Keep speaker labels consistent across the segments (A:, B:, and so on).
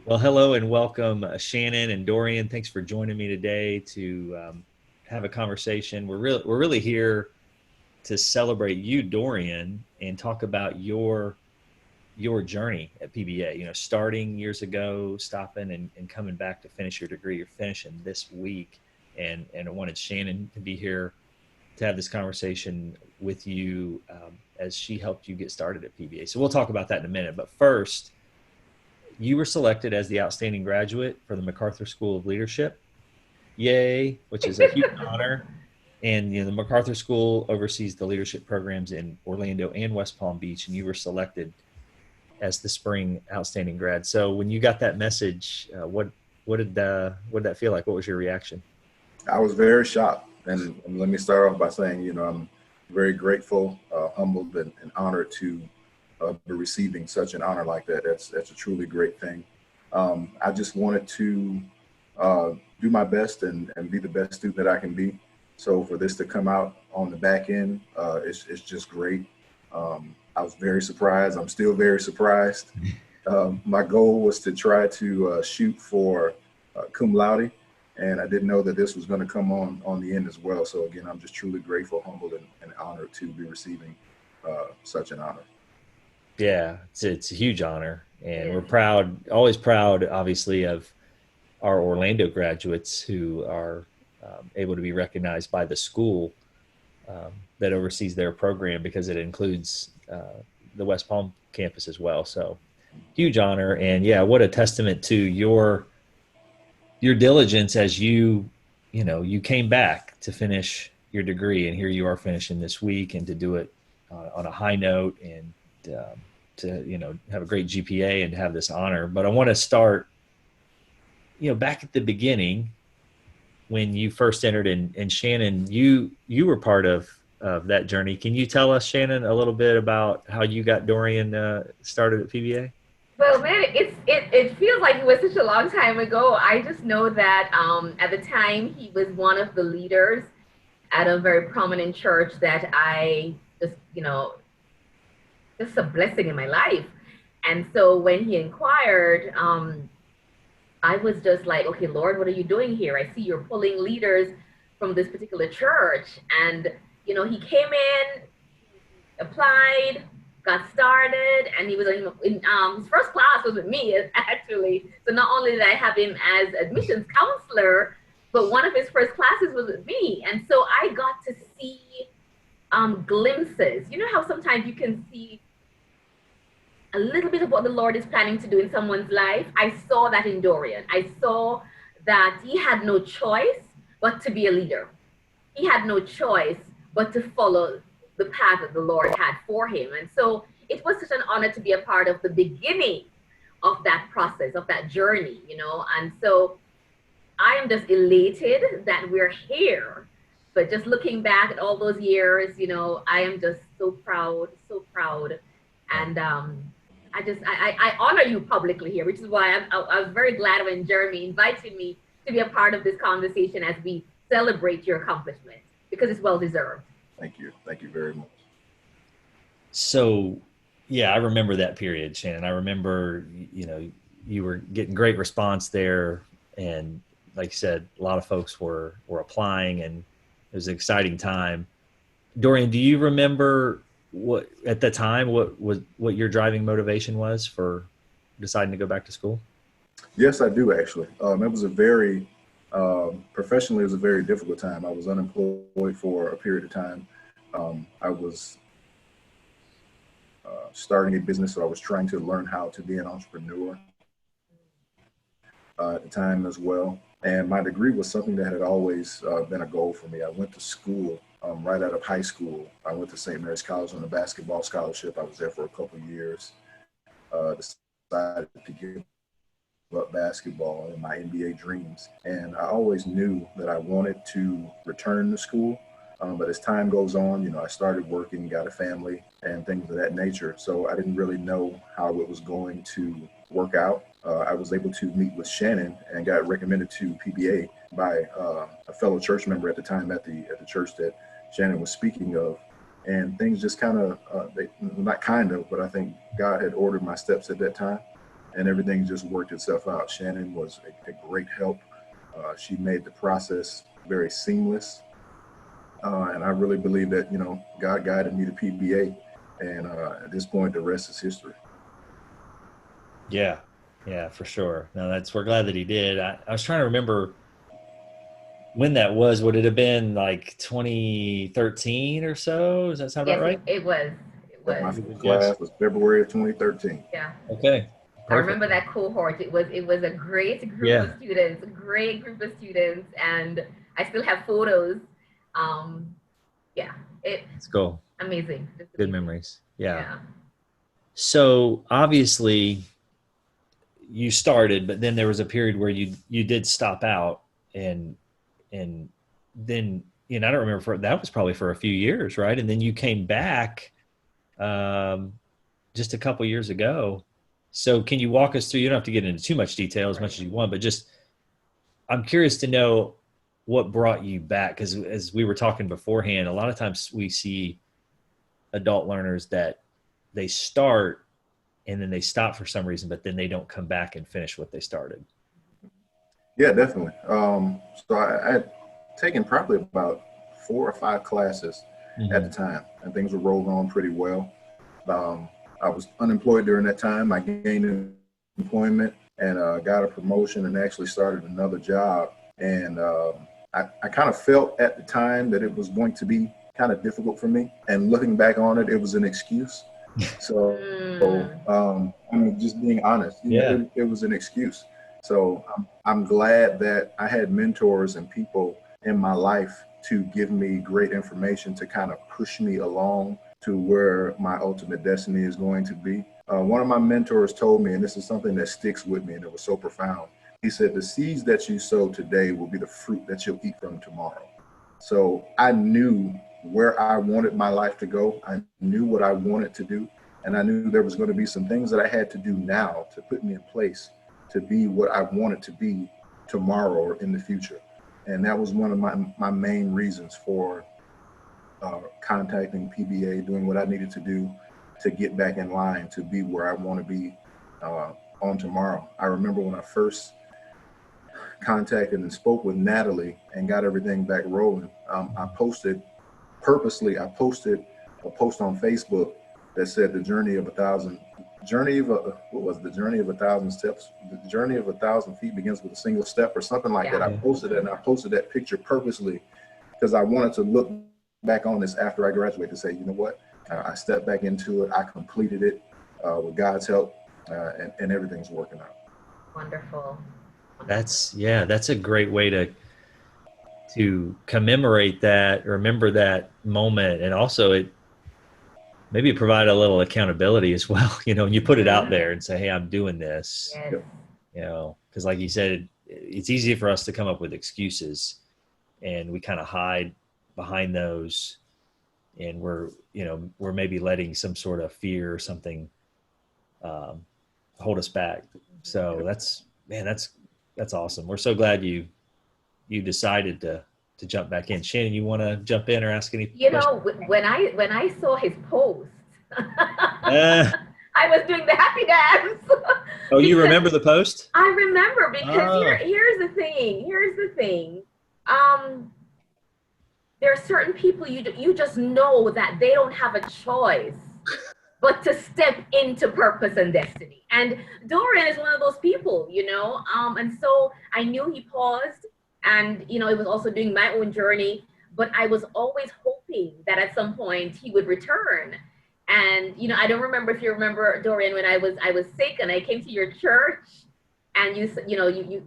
A: Well, hello and welcome, Shannon and Dorian. Thanks for joining me today to have a conversation. We're really here to celebrate you, Dorian, and talk about your journey at PBA. You know, starting years ago, stopping and coming back to finish your degree. You're finishing this week, and I wanted Shannon to be here to have this conversation with you as she helped you get started at PBA. So we'll talk about that in a minute. But first, you were selected as the outstanding graduate for the MacArthur School of Leadership. Yay, which is a huge honor. And the MacArthur School oversees the leadership programs in Orlando and West Palm Beach, and you were selected as the spring outstanding grad. So when you got that message, what did that feel like? What was your reaction?
B: I was very shocked. And let me start off by saying, I'm very grateful, humbled, and honored to be receiving such an honor like that. That's a truly great thing. I just wanted to do my best and be the best student that I can be. So for this to come out on the back end, it's just great. I was very surprised. I'm still very surprised. My goal was to try to shoot for cum laude, and I didn't know that this was going to come on the end as well. So again, I'm just truly grateful, humbled, and honored to be receiving such an honor.
A: Yeah, it's a huge honor, and
C: Yeah.
A: we're proud, always proud, obviously, of our Orlando graduates who are able to be recognized by the school that oversees their program because it includes the West Palm campus as well. So huge honor, and yeah, what a testament to your diligence as you came back to finish your degree, and here you are finishing this week, and to do it on a high note, and to have a great GPA and have this honor. But I want to start back at the beginning when you first entered, and Shannon, you were part of that journey. Can you tell us, Shannon, a little bit about how you got Dorian started at PBA?
C: Well, man, it feels like it was such a long time ago. I just know that at the time he was one of the leaders at a very prominent church that I just just a blessing in my life. And so when he inquired, I was just like, okay, Lord, what are you doing here? I see you're pulling leaders from this particular church, and he came in, applied, got started, and he was his first class was with me actually. So not only did I have him as admissions counselor, but one of his first classes was with me, and so I got to see glimpses. You know how sometimes you can see a little bit of what the Lord is planning to do in someone's life. I saw that in Dorian. I saw that he had no choice but to be a leader. He had no choice but to follow the path that the Lord had for him. And so it was such an honor to be a part of the beginning of that process, of that journey. And so I am just elated that we're here. But just looking back at all those years, I am just so proud, so proud. And I honor you publicly here, which is why I was very glad when Jeremy invited me to be a part of this conversation as we celebrate your accomplishment, because it's well deserved.
B: Thank you. Thank you very much.
A: So yeah, I remember that period, Shannon. I remember you were getting great response there, and like you said, a lot of folks were applying, and it was an exciting time. Dorian, do you remember what at the time what your driving motivation was for deciding to go back to school?
B: Yes, I do actually. It was a very professionally, it was a very difficult time. I was unemployed for a period of time. I was starting a business, so I was trying to learn how to be an entrepreneur at the time as well. And my degree was something that had always been a goal for me. I went to school right out of high school. I went to St. Mary's College on a basketball scholarship. I was there for a couple of years. Decided to give up basketball and my NBA dreams. And I always knew that I wanted to return to school. But as time goes on, I started working, got a family and things of that nature. So I didn't really know how it was going to work out. I was able to meet with Shannon and got recommended to PBA by a fellow church member at the time at the church that Shannon was speaking of. And things just kind of, not kind of, but I think God had ordered my steps at that time. and everything just worked itself out. Shannan was a great help. She made the process very seamless. And I really believe that, God guided me to PBA. And at this point, the rest is history.
A: Yeah. Yeah, for sure. No, we're glad that he did. I was trying to remember when that was. Would it have been like 2013 or so? Does that sound about right?
C: It was. It was.
B: My first class was February of 2013.
C: Yeah.
A: Okay. Perfect.
C: I remember that cohort. It was a great group of students, and I still have photos. It's
A: cool.
C: Amazing.
A: Good memories. Yeah. So obviously you started, but then there was a period where you did stop out, and then I don't remember, that was probably for a few years, right? And then you came back just a couple years ago. So can you walk us through? You don't have to get into too much detail, as much as you want, but just, I'm curious to know what brought you back, because as we were talking beforehand, a lot of times we see adult learners that they start and then they stop for some reason, but then they don't come back and finish what they started.
B: Yeah, definitely. So I had taken probably about 4 or 5 classes at the time, and things were rolling on pretty well. I was unemployed during that time. I gained employment and got a promotion and actually started another job. And I kind of felt at the time that it was going to be kind of difficult for me. And looking back on it, it was an excuse. So I mean, just being honest, it was an excuse. So I'm glad that I had mentors and people in my life to give me great information to kind of push me along to where my ultimate destiny is going to be. One of my mentors told me, and this is something that sticks with me, and it was so profound. He said, the seeds that you sow today will be the fruit that you'll eat from tomorrow. So I knew where I wanted my life to go. I knew what I wanted to do. And I knew there was going to be some things that I had to do now to put me in place to be what I wanted to be tomorrow or in the future. And that was one of my main reasons for contacting PBA, doing what I needed to do to get back in line to be where I want to be on tomorrow. I remember when I first contacted and spoke with Natalie and got everything back rolling. I posted a post on Facebook that said the journey of a thousand steps, the journey of 1,000 feet begins with a single step, or something like that. I posted it, and I posted that picture purposely because I wanted to look back on this after I graduated to say, you know what, I stepped back into it, I completed it with God's help, and everything's working out.
C: Wonderful.
A: That's a great way to commemorate that, remember that moment, and also it provide a little accountability as well, and you put it out there and say, hey, I'm doing this, because like you said, it's easy for us to come up with excuses, and we kind of hide behind those, and we're maybe letting some sort of fear or something hold us back. So that's awesome. We're so glad you decided to jump back in. Shannan, you want to jump in or ask any questions?
C: When I saw his post, I was doing the happy dance.
A: Oh, you remember the post?
C: I remember, because here's the thing. There are certain people you just know that they don't have a choice but to step into purpose and destiny. And Dorian is one of those people, and so I knew he paused, and, it was also doing my own journey, but I was always hoping that at some point he would return. And, I don't remember if you remember, Dorian, when I was sick and I came to your church, and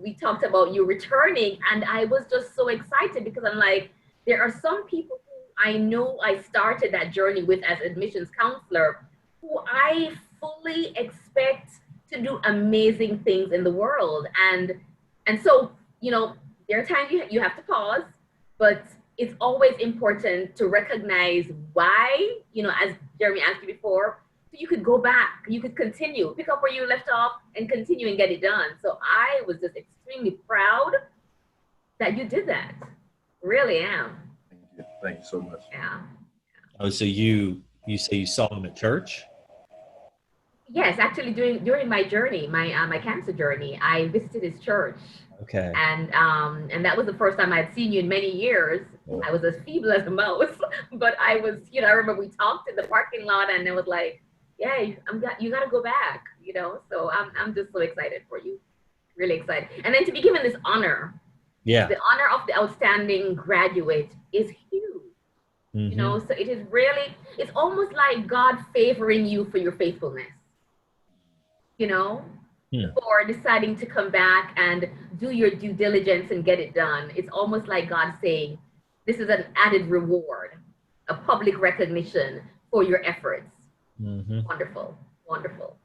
C: we talked about you returning, and I was just so excited because I'm like, there are some people who I know I started that journey with as admissions counselor, who I fully expect to do amazing things in the world. And so, there are times you have to pause, but it's always important to recognize why, as Jeremy asked you before, so you could go back, you could continue, pick up where you left off and continue and get it done. So I was just extremely proud that you did that. Really am.
B: Thank you so much.
C: Yeah.
A: Oh, so you say you saw him at church?
C: Yes, actually, during my journey, my cancer journey, I visited his church,
A: Okay.
C: and that was the first time I'd seen you in many years. I was as feeble as a mouse, but I was, I remember we talked in the parking lot, and it was like, yeah, you got to go back, So I'm just so excited for you, really excited, and then to be given this honor,
A: Yeah.
C: the honor of the outstanding graduate is huge.
A: Mm-hmm.
C: So it is really, it's almost like God favoring you for your faithfulness, you know,
A: Hmm.
C: for deciding to come back and do your due diligence and get it done. It's almost like God saying, this is an added reward, a public recognition for your efforts.
A: Mm-hmm.
C: Wonderful, wonderful.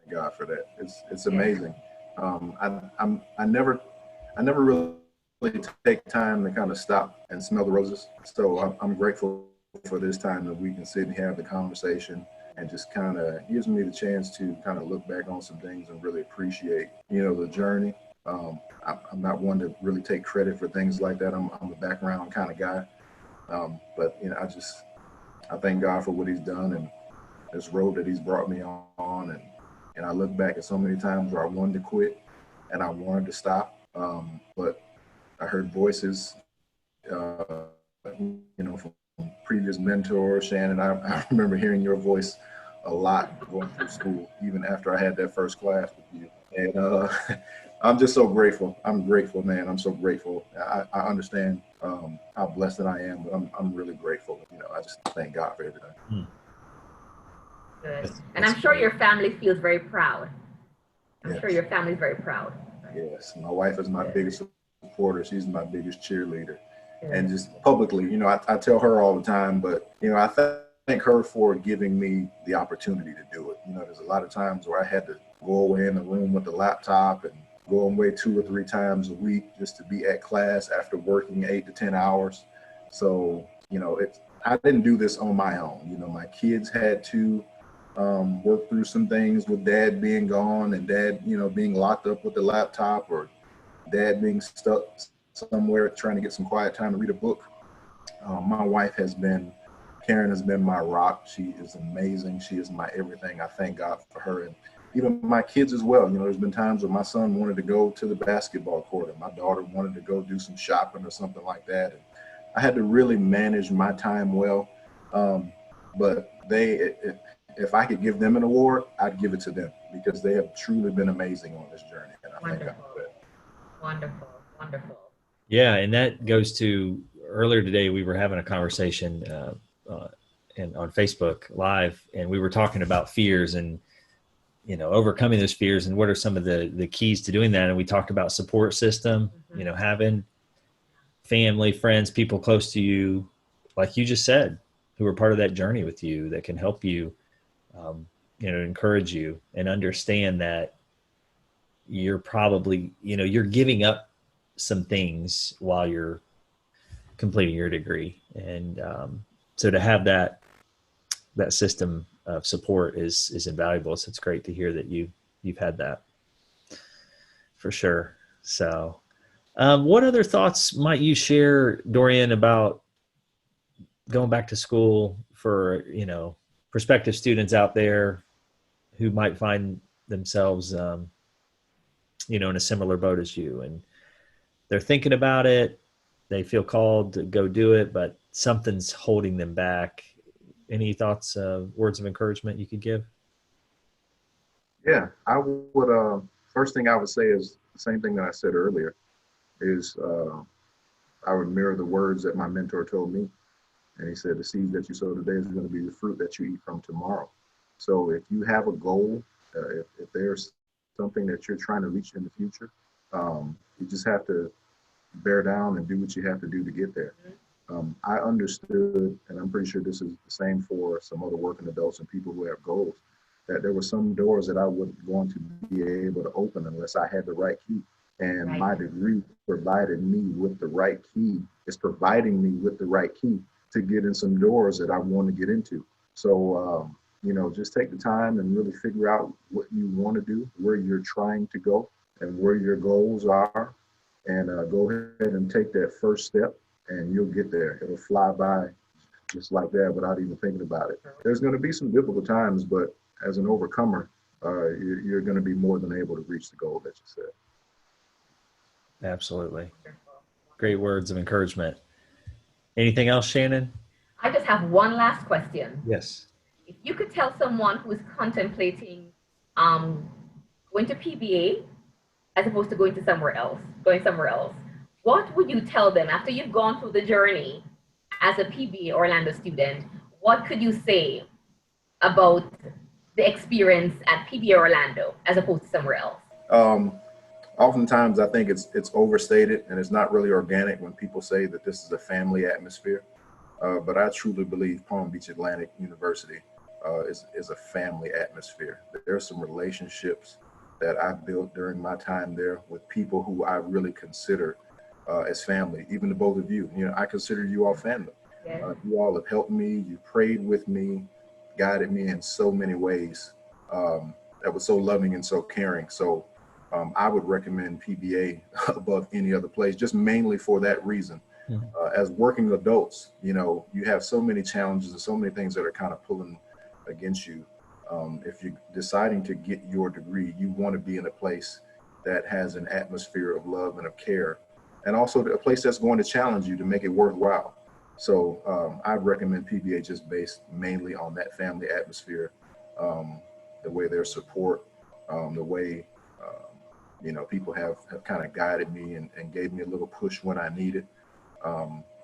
B: Thank God for that. It's
C: Yes.
B: amazing. I never really take time to kind of stop and smell the roses. So I'm grateful for this time that we can sit and have the conversation, and just kind of gives me the chance to kind of look back on some things and really appreciate, the journey. I'm not one to really take credit for things like that. I'm a background kind of guy. But I thank God for what He's done and this road that He's brought me on. And I look back at so many times where I wanted to quit and I wanted to stop. But I heard voices, from previous mentors. Shannan, I remember hearing your voice a lot going through school, even after I had that first class with you. And I'm just so grateful. I'm grateful, man. I'm so grateful. I understand how blessed that I am, but I'm really grateful. I just thank God for everything.
A: Hmm.
C: Good. And
A: That's
C: I'm sure
A: great.
C: your family feels very proud. I'm sure
B: Yes,
C: your family's very proud.
B: yes. My wife is my
C: Good.
B: biggest supporter. She's my biggest cheerleader. And
C: Good.
B: just publicly, I tell her all the time, but, I thank her for giving me the opportunity to do it. There's a lot of times where I had to go away in the room with the laptop and go away 2 or 3 times a week just to be at class after working 8 to 10 hours. So, I didn't do this on my own. My kids had to work through some things with dad being gone and dad, being locked up with the laptop, or dad being stuck somewhere trying to get some quiet time to read a book. My wife Karen has been my rock. She is amazing. She is my everything. I thank God for her. And even my kids as well. There's been times when my son wanted to go to the basketball court and my daughter wanted to go do some shopping or something like that. And I had to really manage my time well. But if I could give them an award, I'd give it to them, because they have truly been amazing on this journey. And I thank God
C: Wonderful.
B: for that.
C: Wonderful. Wonderful.
A: Yeah, and that goes to earlier today. We were having a conversation and on Facebook Live, and we were talking about fears and overcoming those fears and what are some of the keys to doing that. And we talked about support system.
C: Mm-hmm.
A: Having family, friends, people close to you, like you just said, who are part of that journey with you that can help you, encourage you and understand that you're probably, you're giving up some things while you're completing your degree. And so to have that system of support is invaluable. So it's great to hear that you've had that for sure. So what other thoughts might you share, Dorian, about going back to school for, prospective students out there who might find themselves, in a similar boat as you, and they're thinking about it, they feel called to go do it, but something's holding them back. Any thoughts, words of encouragement you could give?
B: Yeah, I would. First thing I would say is the same thing that I said earlier. Is I would mirror the words that my mentor told me, and he said, "The seed that you sow today is going to be the fruit that you eat from tomorrow." So if you have a goal, if there's something that you're trying to reach in the future, you just have to bear down and do what you have to do to get there. I understood, and I'm pretty sure this is the same for some other working adults and people who have goals, that there were some doors that I wasn't going to be able to open unless I had the right key. And
C: Right.
B: my degree provided me with the right key. It's providing me with the right key to get in some doors that I want to get into. So, just take the time and really figure out what you want to do, where you're trying to go, and where your goals are, and go ahead and take that first step, and you'll get there. It'll fly by just like that without even thinking about it. There's going to be some difficult times, but as an overcomer, you're going to be more than able to reach the goal that you set.
A: Absolutely. Great words of encouragement. Anything else, Shannan?
C: I just have one last question.
A: Yes.
C: If you could tell someone who is contemplating going to PBA as opposed to going somewhere else, what would you tell them after you've gone through the journey as a PBA Orlando student? What could you say about the experience at PBA Orlando as opposed to somewhere else?
B: Oftentimes, I think it's overstated and it's not really organic when people say that this is a family atmosphere. But I truly believe Palm Beach Atlantic University is a family atmosphere. There are some relationships that I built during my time there with people who I really consider as family. Even the both of you, I consider you all family.
C: Yeah.
B: You all have helped me. You prayed with me, guided me in so many ways that was so loving and so caring. So I would recommend PBA above any other place, just mainly for that reason. Mm-hmm. As working adults, you have so many challenges and so many things that are kind of pulling against you. If you're deciding to get your degree, you want to be in a place that has an atmosphere of love and of care, and also a place that's going to challenge you to make it worthwhile. So I'd recommend PBA just based mainly on that family atmosphere, the way their support, the way people have kind of guided me and gave me a little push when I needed.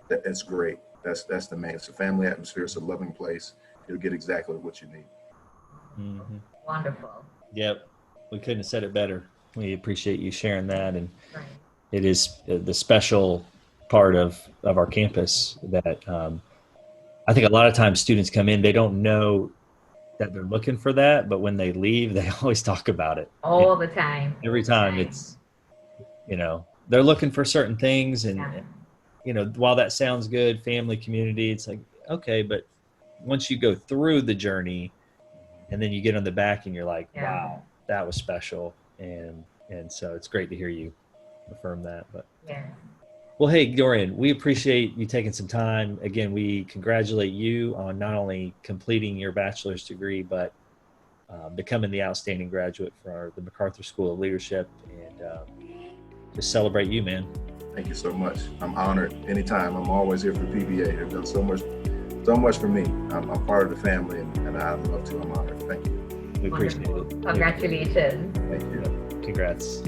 B: That's great. That's the main. It's a family atmosphere. It's a loving place. You'll get exactly what you need.
A: Mm-hmm.
C: Wonderful.
A: Yep. We couldn't have said it better. We appreciate you sharing that. And
C: right.
A: It is the special part of our campus that I think a lot of times students come in, they don't know that they're looking for that, but when they leave, they always talk about it.
C: All the time.
A: Every time it's, they're looking for certain things. And, while that sounds good, family, community, it's like, okay, but once you go through the journey and then you get on the back and you're like, wow, that was special. And so it's great to hear you affirm that. But well, hey, Dorian, we appreciate you taking some time. Again, we congratulate you on not only completing your bachelor's degree, but becoming the outstanding graduate for the MacArthur School of Leadership, and just celebrate you, man.
B: Thank you so much. I'm honored. Anytime. I'm always here for PBA. They've done so much for me. I'm part of the family, and I'd love to. I'm honored. Thank you.
A: We appreciate it.
C: Congratulations.
B: Thank you.
A: Congrats.